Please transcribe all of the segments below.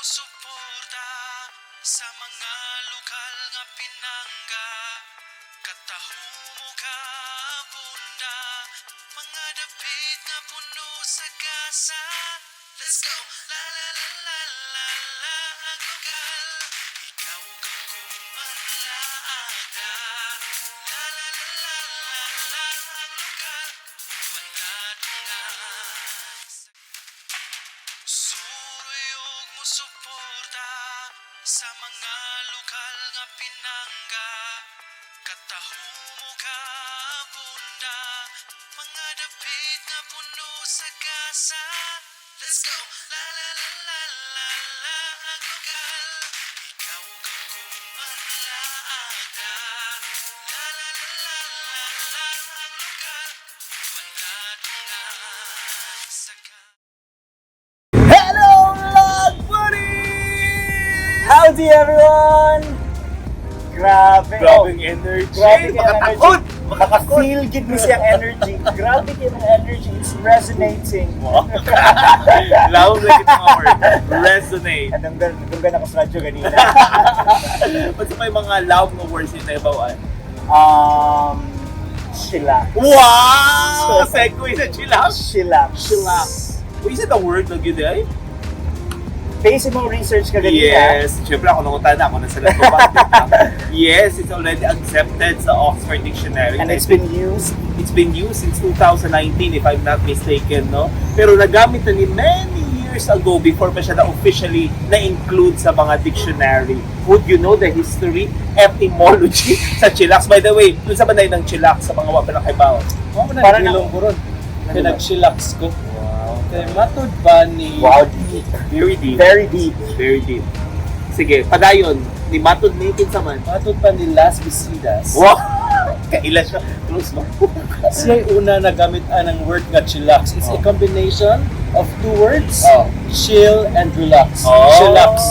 mo suporta sa mga lokal nga pinangga. Katahumo ka bunda, mga dapit nga puno sa gasa. Let's go! La la la la la la ang lokal. Ikaw kang kumanlaaga. La la la la la la ang lokal. Suruyog mo suporta sa mga lokal nga pinangga. Katahumo ka bunda, mga dapit nga puno sa gasa. Let's go! La la la la la la ang lokal. Ikaw kang kumanlaaga. La la la la la la ang lokal. Paglatungan sa Hello, Laag Buddy! Howdy, everyone! Grabing energy. Makatakot! Maka-feel gid mo siyang energy. Grabe kayo ng energy. It's resonating. Loud like it's our resonate. Anong gano'n ako sa radyo ganina? Basta may mga loud na words yung naibawaan. Chillax. Wow! Segue sa chillax. Chillax. Chillax. Is it a word na yun eh? Based mo research ka ganina. Yes. Siyempre ako nangunta na ako nasa lahat ko. Yes, it's already accepted sa Oxford Dictionary. And it's been used. It's been used since 2019 if I'm not mistaken, no? Pero nagamit na ni many years ago before pa siya na officially na-include sa mga dictionary. Would you know the history, etymology sa chillax? By the way, dun sa banay ng chillax sa mga wapin ng kaibawan. Parang nagilong ko ron. Pinag-chillax ko. Kaya matod ba ni... Wow, deep. Very deep. Very deep. Very deep. Sige, padayon. Ni matod ni kinsaman. Matod pa ni Las Visidas. Wow! Kaila siya. Close mo. Siya yung una nagamit ng word nga chillax. It's a combination of two words, chill and relax. Chillax.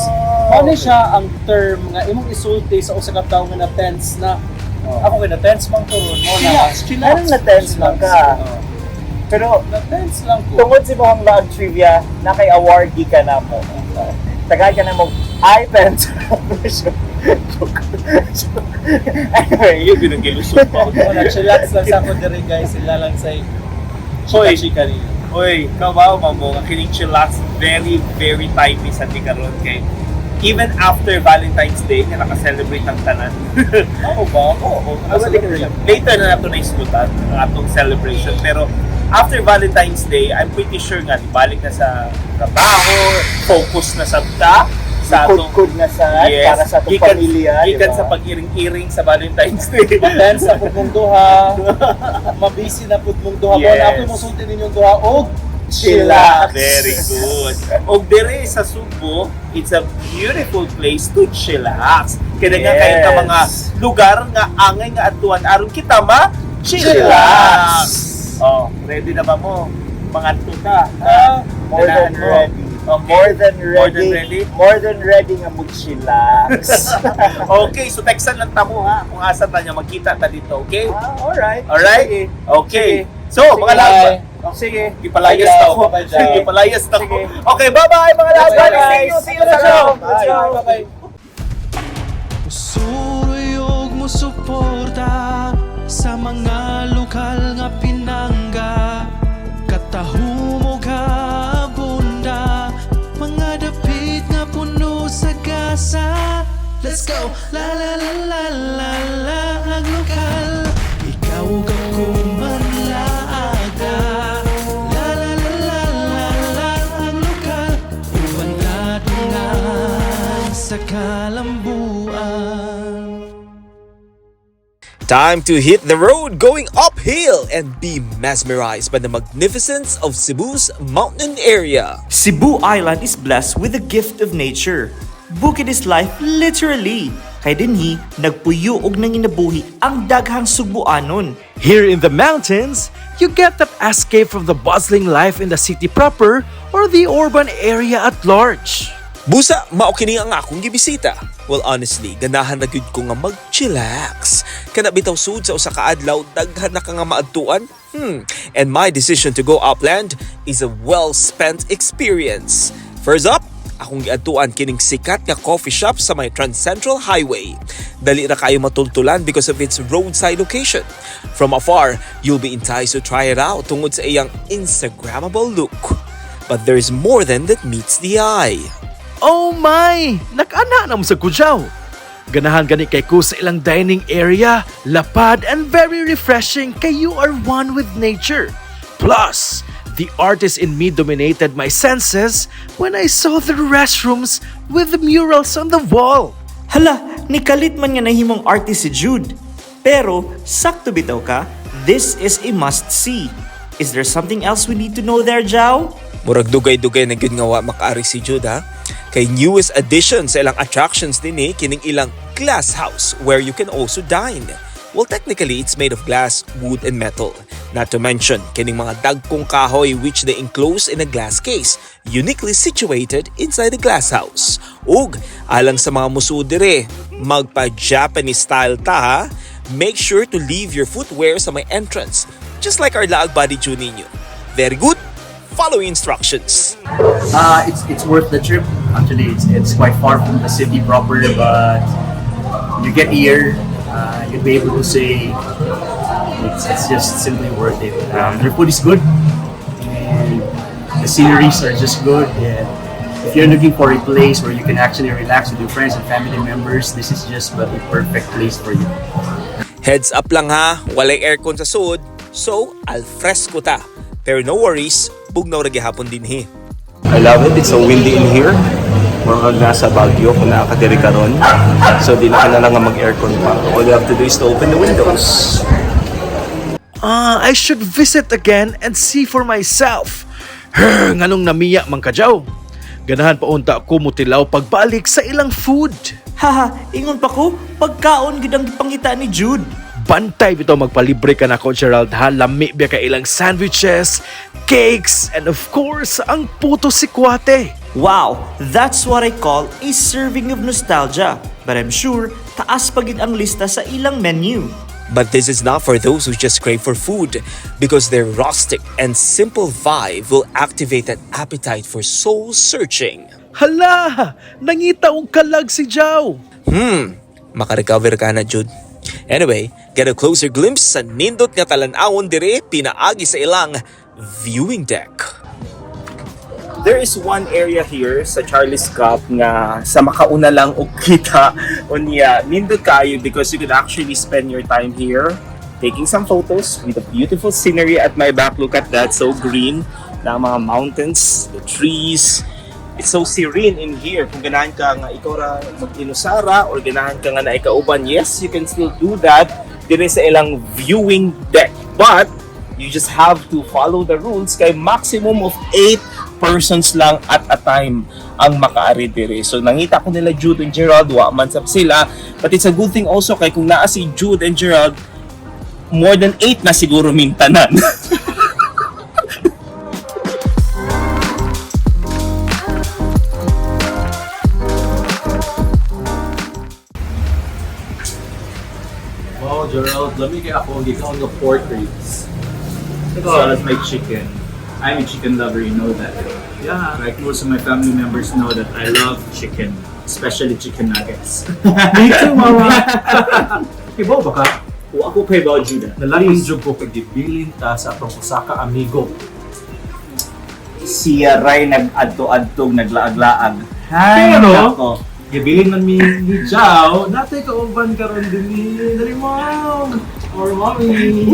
Ano siya ang term nga imong isulti sa usa ka tawo nga na-tense na ako nga na-tense man ko ron. Chillax. Anong na-tense lang ka? Pero na-tense lang ko. tungod sa mga Laag trivia, nakay-awardee ka na mo. Tagay ka na mo, iPens. Anyway, Yung binanggilusok pa. Nag-chillax lang sa ako diri guys. Sila lang sa chika-chika niya. Oy, kawaw mo nga kining chillax very very timely sa tikaron kay even after Valentine's Day nga naka-celebrate ang tanan. Ako ba? Oo. Later na nato na islutan ang atong celebration pero after Valentine's Day, I'm pretty sure nga balik na sa trabaho, focus na sa sa atong kud na sa para sa atong pamilya. Gikan sa pag-iring-iring sa Valentine's Day. Dance sa pud duha. Mabisi na pud mong duha. Yes. Yes. Ako mo sulti ninyong duha og Chillax. Very good. Og dire sa Sugbo, it's a beautiful place to chillax. Kaya nga kayo ka mga lugar nga angay nga atuan aron kita chillax. Oh, ready na ba mo? Mga tuta. More than ready. Okay. More than ready. More than ready? More than ready nga mag-chillax. Okay, so textan lang tamo ha kung asa ta niya magkita ta dito, okay? Alright. Alright? Okay. So, Sige, mga bye. laag. Sige, ipalayas Bye, na guys. ako. Bye, guys. Ipalayas na ako. Sige. Okay, bye-bye mga laag. Bye, See you, guys. see you sa show. Let's go. Bye-bye. Suruyog mo suporta sa mga lokal nga pinangga. Katahumo ka bunda, mga dapit nga puno sa gasa. Let's go! La la la la la la ang lokal. Ikaw kang kumanlaaga. La la la la la la ang lokal. Uban latungan sa kalambuan. Time to hit the road going uphill and be mesmerized by the magnificence of Cebu's mountain area. Cebu Island is blessed with the gift of nature. Bukid is life literally. Kay dinhi, nagpuyo og nanginabuhi ang daghang Sugboanon. Here in the mountains, you get that escape from the bustling life in the city proper or the urban area at large. Busa, mao kini ang akong gibisita. Well, honestly, ganahan na gyud ko nga mag-chillax. Kana bitaw sud sa usa ka adlaw daghan na ka nga maadtuan. And my decision to go upland is a well-spent experience. First up, akong giadtuan kining sikat nga coffee shop sa may Trans Central Highway. Dali ra kayo matultulan because of its roadside location. From afar, you'll be enticed to try it out tungod sa iyang Instagrammable look. But there's more than that meets the eye. Oh my! Nakana na mo sa Kujaw. Ganahan gani kay ko sa ilang dining area, lapad and very refreshing kay you are one with nature. Plus, the artist in me dominated my senses when I saw the restrooms with the murals on the wall. Hala, nikalit man nga nahimong artist si Jude. Pero, sakto bitaw ka, this is a must-see. Is there something else we need to know there, Jao? Murag dugay-dugay na gyud nga wa makaari si Jude ha. Kay newest addition sa ilang attractions din kining ilang glass house where you can also dine. Well, technically, it's made of glass, wood, and metal. Not to mention, kining mga dagkong kahoy which they enclose in a glass case, uniquely situated inside the glass house. Ug, alang sa mga musuod dire, magpa-Japanese style ta ha, make sure to leave your footwear sa may entrance, just like our laag body tune ninyo. Very good. Follow instructions. It's worth the trip. Actually, it's quite far from the city proper, but you get here, you'll be able to say it's just simply worth it. Their food is good, and the sceneries are just good. And if you're looking for a place where you can actually relax with your friends and family members, this is just the perfect place for you. Heads up lang ha, walay aircon sa sud, so al fresco ta. Pero no worries, bugnaw ra gihapon dinhi. I love it. It's so windy in here. Mga nasa Baguio kung nakakadiri ka ron. So di na ka na lang mag-aircon pa. All you have to do is to open the windows. I should visit again and see for myself. Nganong namiya man Kajaw. Ganahan pa unta ako mutilaw pagbalik sa ilang food. Haha, ingon pa ko, pagkaon gid ang gipangita ni Jude. Bantay bitaw magpalibre ka na ko Gerald ha. Lami biya ka ilang sandwiches, cakes, and of course, ang puto si Kwate. Wow, that's what I call a serving of nostalgia. But I'm sure, taas pa gid ang lista sa ilang menu. But this is not for those who just crave for food, because their rustic and simple vibe will activate that appetite for soul searching. Hala! Nangita og kalag si Jao. Makarecover ka na, Jude. Anyway, get a closer glimpse sa nindot nga talan-awon dire pinaagi sa ilang viewing deck. There is one area here sa Charlie's Cup nga sa makauna lang og kita unya nindot kayo because you could actually spend your time here taking some photos with the beautiful scenery at my back. Look at that, so green na mga mountains, the trees. It's so serene in here. Kung ganahan ka nga ikaw ra mag-inusara or ganahan ka nga na ikauban, yes, you can still do that dire sa ilang viewing deck. But you just have to follow the rules kay maximum of 8 persons lang at a time ang makaari dire. So nangita ko nila Jude and Gerald, wa man sab sila. But it's a good thing also kay kung naa si Jude and Gerald, more than 8 na siguro mintanan. Wow, Gerald, lamig kay ako, hindi ka on the pork ribs. So that's my chicken. I'm a chicken lover, you know that. Yeah, like most of my family members know that I love chicken, especially chicken nuggets. Me too, mama. Kibaw ba ka? O ako kay ba Jude? Nalaking jug ko kay gibilin ta sa atong usa ka amigo. Siya ray nag-adto-adtog, naglaag-laag. Pero, nako. gibilin man ni Jao, natay ka uban karon dinhi. Dali mom or mommy.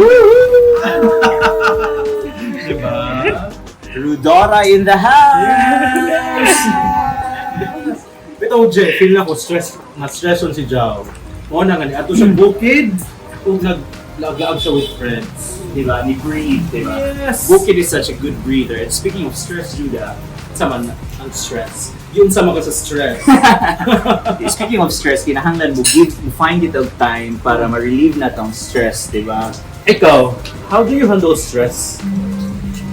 Diba? Rudora in the house! Bitaw, Je, feel na ko na-stress on si Jao. O na nga, ato siyang bukid, kung naglaag siya with friends. Diba? Ni breathe, diba? Yes! Pabukid is such a good breather. And speaking of stress, Judah, sama ang stress. Yun sama ka sa stress. Speaking of stress, kinahanglan mo find it of time para ma-relieve na tong stress, diba? Ikaw, how do you handle stress?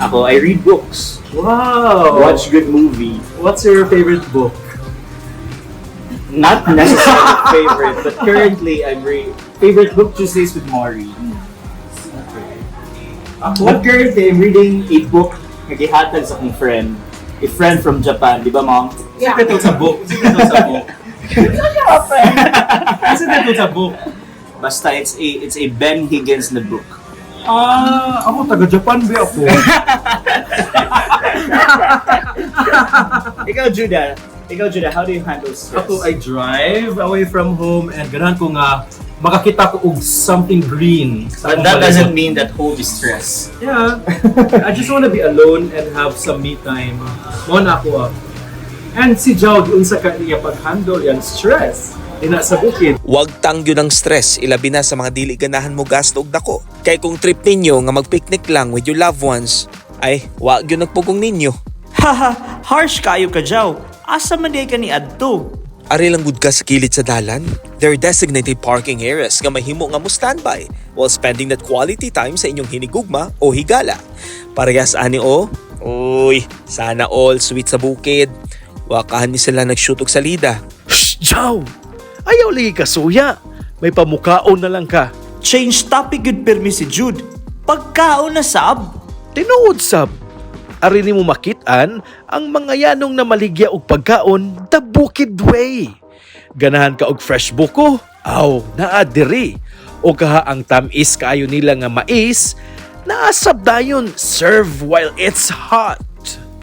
Ako, I read books. Wow! Watch good movie. What's your favorite book? Not necessarily favorite, but currently I'm favorite book Tuesdays with Maury. But currently I'm reading a book na gihatag sa akong friend. a friend from Japan, di ba, Mom? Secret to sa book. Secret to sa book. Secret to sa book. Basta it's a Ben Higgins na book. Ako taga-Japan ba ako? Ikaw, Judah, how do you handle stress? Ako I drive away from home and ganahan ko nga makakita ko og something green. But that doesn't mean that home is stress. Yeah. I just want to be alone and have some me time. Mo na ako. And si Jow, unsa ka niya pag-handle yung stress ina sa bukid. Huwag tangyo ng stress, ilabi na sa mga dili ganahan mo gasto og dako. Kay kung trip ninyo nga mag-picnic lang with your loved ones, ay wag yun nagpugong ninyo. Haha, harsh kayo ka, Jaw. Asa man di ka ni adto? Ari lang gud ka sa kilid sa dalan. There are designated parking areas nga mahimo nga mo standby while spending that quality time sa inyong hinigugma o higala. Parehas ani o. Uy, sana all sweet sa bukid. Wakahan ni sila nag-shoot og salida. Shh, Jow! Ayaw lagi ka suya. May pamukaon na lang ka. Change topic good permi si Jude. Pagkaon na sab. Tinuod sab. Ari nimo makitaan ang mga yanong na maligya og pagkaon the Bukid way. Ganahan ka og fresh buko? Aw, naa diri. O kaha ang tamis kaayo nila nga mais, naasab dayon serve while it's hot.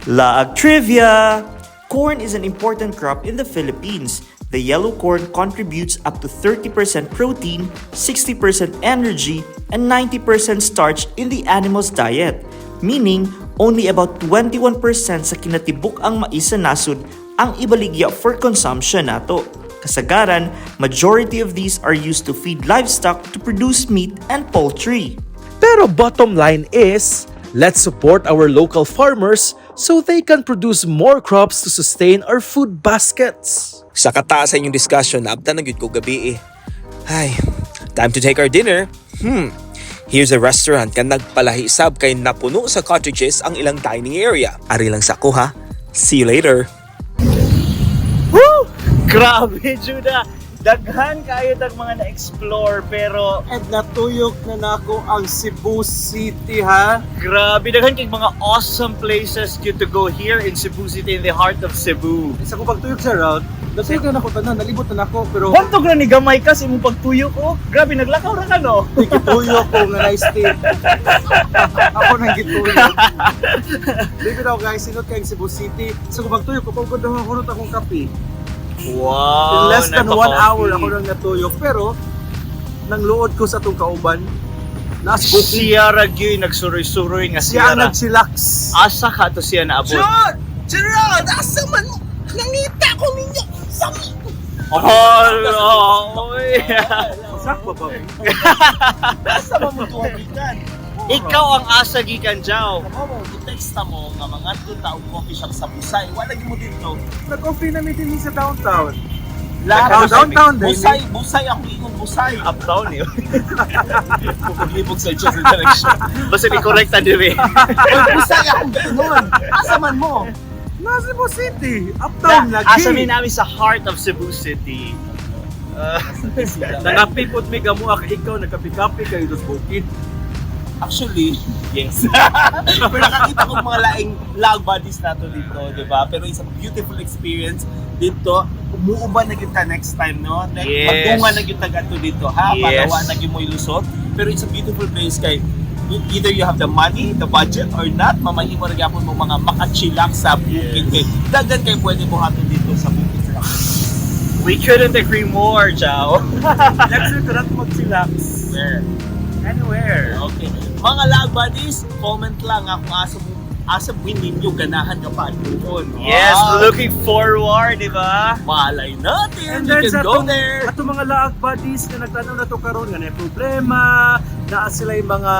Laag trivia! Corn is an important crop in the Philippines. The yellow corn contributes up to 30% protein, 60% energy, and 90% starch in the animal's diet. Meaning, only about 21% sa kinatibuk ang mais sa nasud ang ibaligya for consumption nato. Kasagaran, majority of these are used to feed livestock to produce meat and poultry. Pero bottom line is, let's support our local farmers so they can produce more crops to sustain our food baskets. Sa kataas sa inyong discussion, naabtan na gyud ko gabi eh. Ay, time to take our dinner. Here's a restaurant nga nagpalahisab kay napuno sa cottages ang ilang dining area. Ari lang sa ko ha. See you later. Grabe, Judah! Daghan kayo ng mga na-explore, pero At natuyok na nako ang Cebu City, ha? grabe, daghan kayong mga awesome places you to go here in Cebu City, in the heart of Cebu. Isa ko pagtuyok sa route, natuyok na nako tanan, nalibot na nako, pero Huwag na ni gamay ka sa imong pagtuyok, oh. Grabe, naglakaw ra ka, no? gituyok ko nga nice tea. Ako nang gituyok. Libre daw guys, sinot kayong Cebu City. So kung magtuyok ko, pagod daw ako akong kape. Wow! In less than 1 nagpa-coffee. hour ako nang natuyok. Pero, nang luod ko sa itong kauban, nas booking. Siya ragyoy, nagsuroy-suroy nga Siya siya. ang nagsilax. Asa ka to siya naabot? Gerard, asa man mo? Nangita ko ninyo! Sami! Oh, Sakto ba? Asa man mo tuwagitan? Ikaw ang asa gikan Jaw. I-texta mo nga mga taong coffee shop sa Busay. Wala mo dito. Nag-coffee na meeting sa downtown. Downtown din. Busay ako ingon Busay. Uptown eh. Pukulibog sa Diyos sa direction. Basta ni-correct na dire. Busay ako ingon. Asa man mo? Nasa Cebu City. Uptown lagi. Asa min namin sa heart of Cebu City. Nangapipot mi gamo ak ikaw nagkapi-kapi kayo dos bukid. Actually, yes. Pero nakakita ko mga laag buddies nato dito, di ba? Pero it's a beautiful experience dito. Umuuban na kita next time, no? Yes. Magunga na kita gato dito, ha? Yes. Palawa na mo ilusot. Pero it's a beautiful place kay either you have the money, the budget, or not, mamahimo na gyapon mo mga makachilak sa bukid. Kay daghan kay pwede mo hatod dito sa bukid. We couldn't agree more, Jao. Next week na mag-chillax. Where? Anywhere. Okay. Mga lag buddies, comment lang kung asa win ninyo ganahan nga pa doon. Yes, looking forward, di ba? Malay natin, And you then can sa go there. Ato mga laag buddies na nagtanong na to karon nga na problema, naa sila yung mga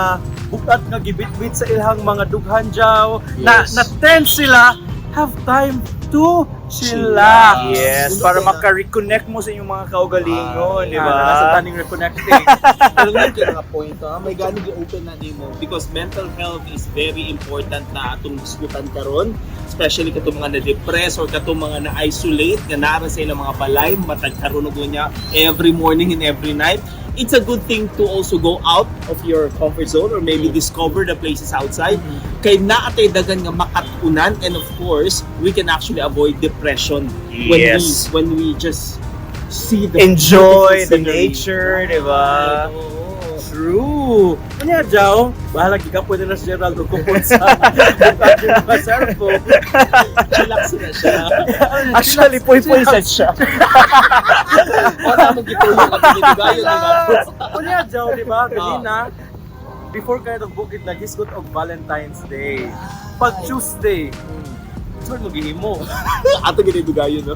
bukat nga gibitbit sa ilang mga dughan jaw, Yes. na tense sila, have time to chillax. Yes, para maka-reconnect mo sa inyong mga kaugalingon, di ba? Nasa taning reconnecting. Pero yun kayo nga point, may gano'n i-open na nimo because mental health is very important na atong diskutan karon, especially katong mga na-depress or katong mga na-isolate nga naara sa ilang mga balay matag karon og niya every morning and every night. it's a good thing to also go out of your comfort zone or maybe discover the places outside. Kay naatay dagan nga makatunan, and of course, we can actually avoid depression Yes. when we just see the Enjoy beautiful the scenery. nature, di ba? True. Kanya, Jow, bahala ka pwede na si Gerald o kung sa mga cellphone. Chillax na siya. Actually, point set siya. Wala magkitulong at binibigayon nila. Kanya, Jow, di ba? Kanina, before kayo Bukid, nag-isgot og Valentine's Day. Pag Tuesday, saan mo gihimo? Ato ginibigayon, no?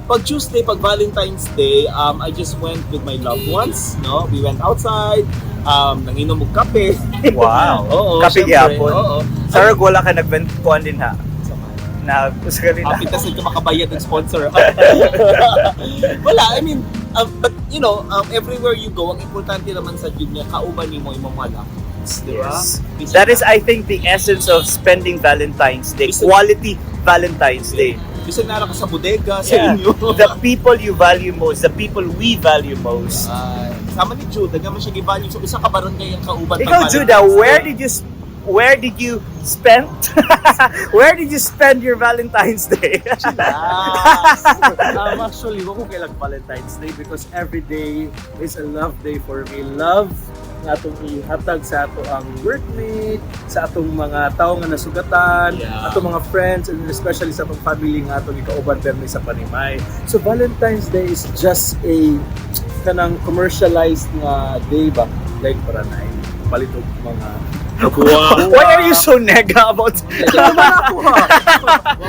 Pag Tuesday, pag Valentine's Day, I just went with my loved ones, no? We went outside, nanginom og kape. Wow. Oo, Kape syempre, gihapon. oo. Sarag wala ka nagbentuan din ha. Sa kanina. Kapit kasi ka makabayad ng sponsor. Wala, I mean, but you know, everywhere you go, ang importante naman sa yun niya, kauban mo yung mga loved ones, di ba? Yes. That is, I think, the essence of spending Valentine's Day. Quality Valentine's Day. Bisag nara ka sa bodega, sa Yeah. inyo. The people you value most, the people we value most. Sama ni Jude, naman siya givalue sa isa ka barangay ang kauban. Ikaw, pag Judah, Valentine's where did you spend where did you spend your Valentine's Day? Actually, wako kailang Valentine's Day because every day is a love day for me. Love nga atong ihatag sa ato ang workmate, sa atong mga tao nga nasugatan, atong mga friends, and especially sa atong family nga atong ikauban permi sa panimay. So Valentine's Day is just a kanang commercialized nga day ba? Like para na palit og mga Why are you so nega about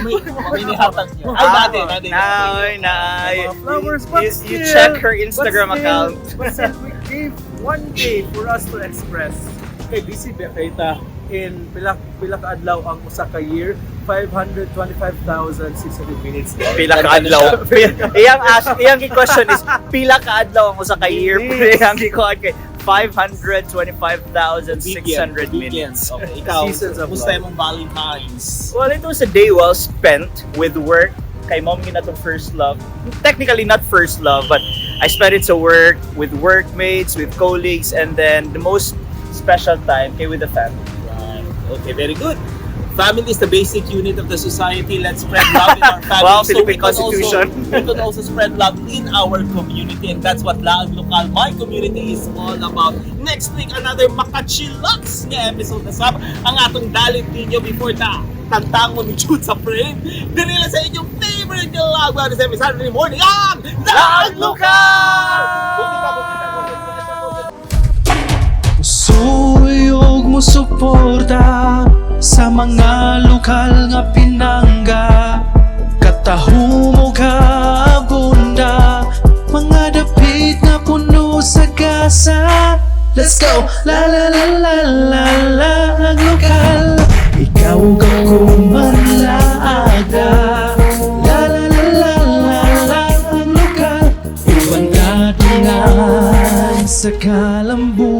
May nihatag niyo. Ay, dati. flowers, but You still, check her Instagram account. But still, we gave one day for us to express. Kay busy ba kay ta in pila ka adlaw ang usa ka year, 525,600 minutes. Pila ka adlaw. Iyang question is pila ka adlaw ang usa ka year. Iyang gikuan kay 525,600 minutes. Okay, ikaw, Seasons of musta love. mong Valentine's? Well, it was a day well spent with work. Kay mom gina tong first love. Technically not first love, but I spent it to work, with workmates, with colleagues, and then the most special time kay with the family. Right. Okay, very good. Family is the basic unit of the society. Let's spread love in our family. Wow, So Philippine we Constitution. could also spread love in our community, and that's what LaagLokal, my community, is all about. Next week, another makachillax nga episode na sab ang atong dalit ninyo before the tantangon ni Jude sa frame. Dinila sa inyong favorite nga lag sa every Saturday morning ang LaagLokal! Suyog mo suporta sa mga lokal nga pinangga, katahumog ka bunda, mga dapit nga puno sa gasa. Let's go! La la la la la la LaagLokal. Ikaw ka kumanlaaga. La la la la la LaagLokal. Ibang katungan sa kalambuan.